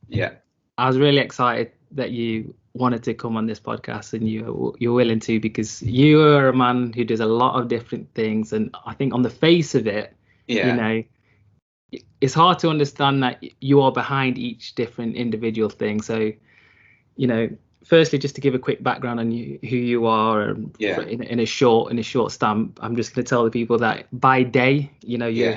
Yeah. I was really excited that you wanted to come on this podcast and you're willing to, because you are a man who does a lot of different things, and I think on the face of it, you Yeah. know, it's hard to understand that you are behind each different individual thing. So, you know, firstly, just to give a quick background on you, who you are, Yeah. in a short stamp, I'm just going to tell the people that by day, you're a Yeah.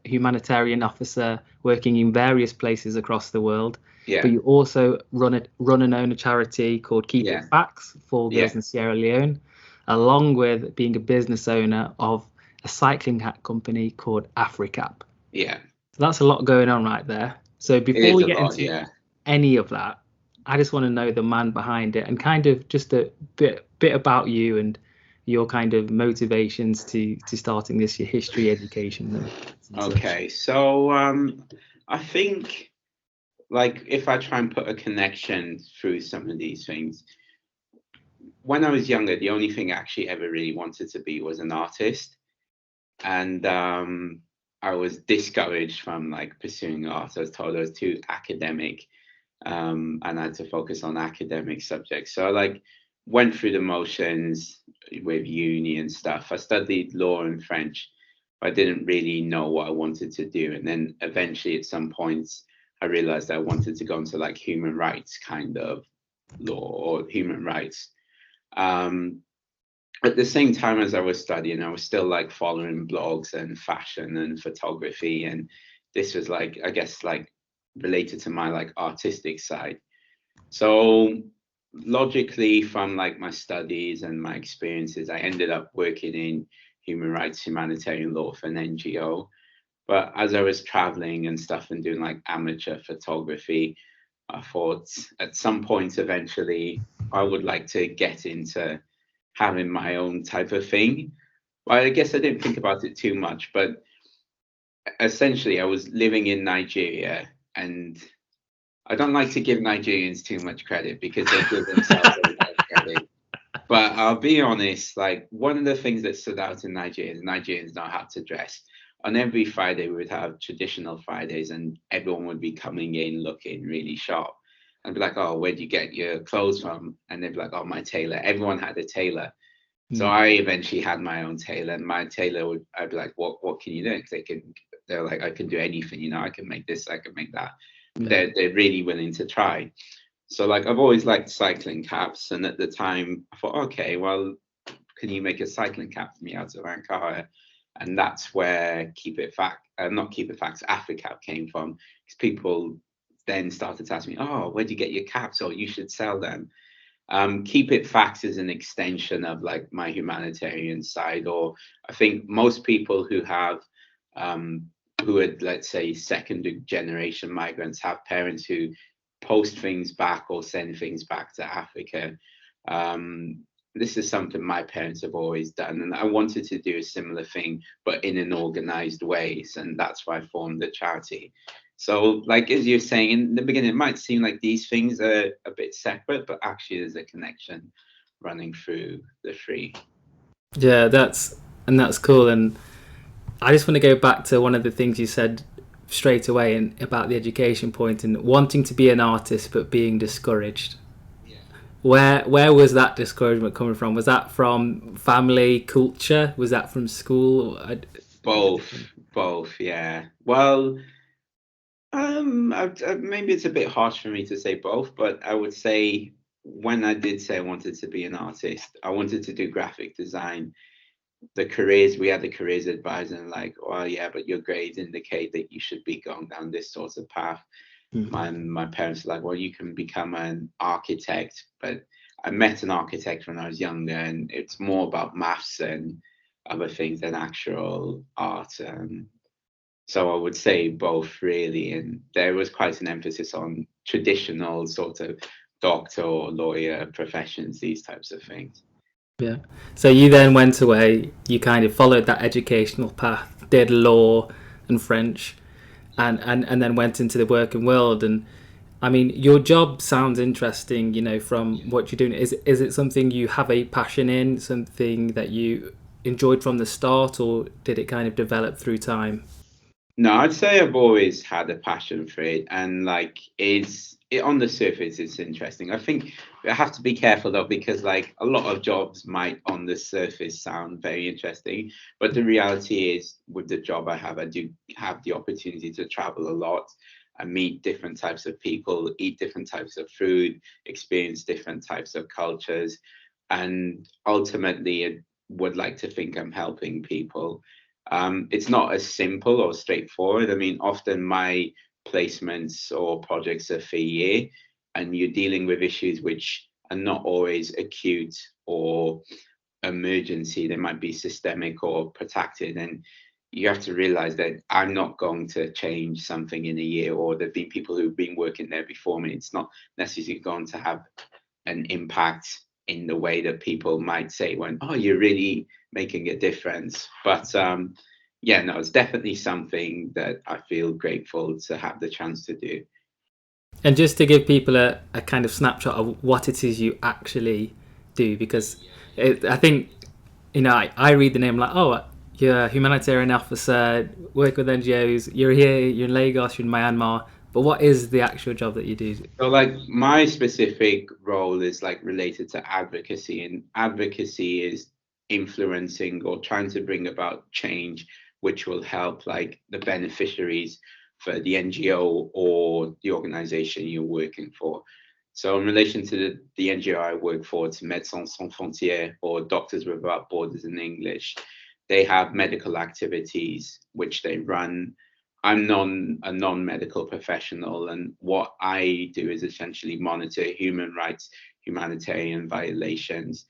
humanitarian officer working in various places across the world, but Yeah. you also run and own a charity called Keep It Yeah. Facts for Yeah. girls in Sierra Leone, along with being a business owner of a cycling hat company called AfriCap. Yeah. So that's a lot going on right there. So It before is we a get lot. into Yeah. any of that, I just want to know the man behind it and kind of just a bit about you and your kind of motivations to starting this your history education and such. Okay. So I think like if I try and put a connection through some of these things, when I was younger, the only thing I actually ever really wanted to be was an artist. And I was discouraged from like pursuing art. I was told I was too academic, and I had to focus on academic subjects. So I like went through the motions with uni and stuff. I studied law and French, but I didn't really know what I wanted to do. And then eventually, at some points, I realized I wanted to go into like human rights kind of law or human rights. Um, at the same time as I was studying, I was still like following blogs and fashion and photography, and this was like I guess like related to my like artistic side. So logically, from like my studies and my experiences, I ended up working in human rights, humanitarian law for an NGO. But as I was traveling and stuff and doing like amateur photography, I thought at some point eventually I would like to get into having my own type of thing. Well, I guess I didn't think about it too much, but essentially I was living in Nigeria, and I don't like to give Nigerians too much credit because they give themselves a lot of credit. But I'll be honest, like one of the things that stood out in Nigeria is Nigerians know how to dress. On every Friday, we would have traditional Fridays, and everyone would be coming in looking really sharp. I'd be like, "Oh, where'd you get your clothes from?" And they'd be like, "Oh, my tailor." Everyone had a tailor. So Mm. I eventually had my own tailor, and my tailor would, I'd be like, "What can you do?" Because they're like, "I can do anything, I can make this, I can make that." Yeah. They're really willing to try. So like I've always liked cycling caps, and at the time I thought, okay, well, can you make a cycling cap for me out of Ankara? And that's where not Keep It Facts, AfriCap came from, because people then started to ask me, oh, where do you get your caps? Or you should sell them. Keep It Facts is an extension of like my humanitarian side, or I think most people um, who are, let's say, second generation migrants have parents who post things back or send things back to Africa. Um, this is something my parents have always done, and I wanted to do a similar thing, but in an organized way, and that's why I formed the charity. So, like as you're saying in the beginning, it might seem like these things are a bit separate, but actually there's a connection running through the three. Yeah, that's cool. And I just want to go back to one of the things you said straight away about the education point and wanting to be an artist but being discouraged. Yeah. Where was that discouragement coming from? Was that from family culture? Was that from school? Both, yeah. Well, maybe it's a bit harsh for me to say both, but I would say when I did say I wanted to be an artist, I wanted to do graphic design. We had the careers advisor, and like, well, yeah, but your grades indicate that you should be going down this sort of path. Mm. My parents were like, well, you can become an architect, but I met an architect when I was younger, and it's more about maths and other things than actual art. So I would say both really, and there was quite an emphasis on traditional sort of doctor or lawyer professions, these types of things. Yeah. So you then went away. You kind of followed that educational path, did law and French, and then went into the working world. And I mean, your job sounds interesting. From what you're doing, is it something you have a passion in? Something that you enjoyed from the start, or did it kind of develop through time? No, I'd say I've always had a passion for it, and like on the surface, it's interesting. I think I have to be careful though, because like a lot of jobs might on the surface sound very interesting, but the reality is with the job I have, I do have the opportunity to travel a lot and meet different types of people, eat different types of food, experience different types of cultures, and ultimately, I would like to think I'm helping people. It's not as simple or straightforward. I mean, often my placements or projects are for a year, and you're dealing with issues which are not always acute or emergency. They might be systemic or protracted, and you have to realize that I'm not going to change something in a year, or there've been people who've been working there before me. It's not necessarily going to have an impact in the way that people might say when, oh, you're really making a difference. But yeah, no, it's definitely something that I feel grateful to have the chance to do. And just to give people a kind of snapshot of what it is you actually do, because I think, I read the name like, oh, you're a humanitarian officer, work with NGOs, you're here, you're in Lagos, you're in Myanmar, but what is the actual job that you do? So like my specific role is like related to advocacy, and advocacy is influencing or trying to bring about change which will help like the beneficiaries for the NGO or the organization you're working for. So in relation to the NGO I work for, it's Médecins Sans Frontières, or Doctors Without Borders in English. They have medical activities which they run. I'm a non-medical professional, and what I do is essentially monitor human rights, humanitarian violations,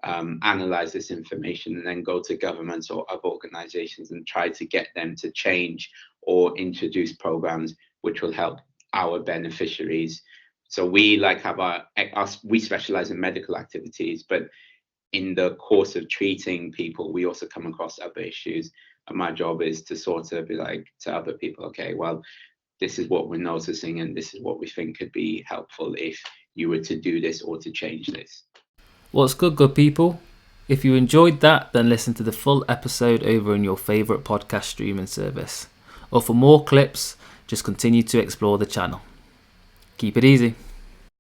analyze this information, and then go to governments or other organizations and try to get them to change or introduce programs which will help our beneficiaries. So we like have we specialize in medical activities, but in the course of treating people, we also come across other issues. And my job is to sort of be like to other people, okay, well, this is what we're noticing, and this is what we think could be helpful if you were to do this or to change this. What's good people? If you enjoyed that, then listen to the full episode over in your favourite podcast streaming service. Or for more clips, just continue to explore the channel. Keep it easy.